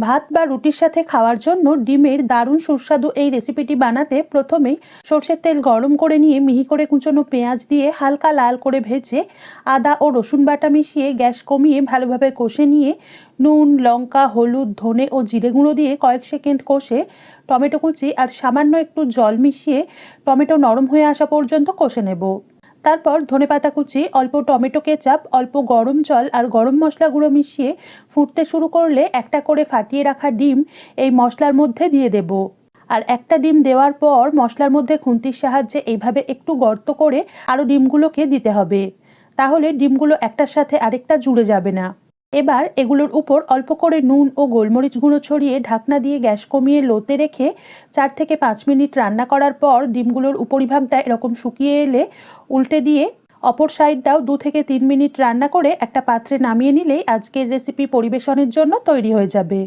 ভাত বা রুটির সাথে খাওয়ার জন্য ডিমের দারুণ সুস্বাদু এই রেসিপিটি বানাতে প্রথমেই সরষের তেল গরম করে নিয়ে মিহি করে কুচনো পেঁয়াজ দিয়ে হালকা লাল করে ভেজে আদা ও রসুন বাটা মিশিয়ে গ্যাস কমিয়ে ভালোভাবে কষে নিয়ে নুন, লঙ্কা, হলুদ, ধনে ও জিরে গুঁড়ো দিয়ে কয়েক সেকেন্ড কষে টমেটো কুচি আর সামান্য একটু জল মিশিয়ে টমেটো নরম হয়ে আসা পর্যন্ত কষে নেব। তারপর ধনেপাতা কুচি, অল্প টমেটো কেচাপ, অল্প গরম জল আর গরম মশলা গুঁড়ো মিশিয়ে ফুটতে শুরু করলে একটা করে ফাটিয়ে রাখা ডিম এই মশলার মধ্যে দিয়ে দেব। আর একটা ডিম দেওয়ার পর মশলার মধ্যে খুন্তির সাহায্যে এইভাবে একটু গর্ত করে আরও ডিমগুলোকে দিতে হবে, তাহলে ডিমগুলো একটার সাথে আরেকটা জুড়ে যাবে না। এবার এগুলোর উপর অল্প করে নুন ও গোলমরিচ গুঁড়ো ছড়িয়ে ঢাকনা দিয়ে গ্যাস কমিয়ে লোতে রেখে 4 থেকে 5 মিনিট রান্না করার পর ডিমগুলোর উপরিভাগটা এরকম শুকিয়ে এলে উল্টে দিয়ে অপর সাইডটাও 2 থেকে 3 মিনিট রান্না করে একটা পাত্রে নামিয়ে নিলেই আজকের রেসিপি পরিবেশনের জন্য তৈরি হয়ে যাবে।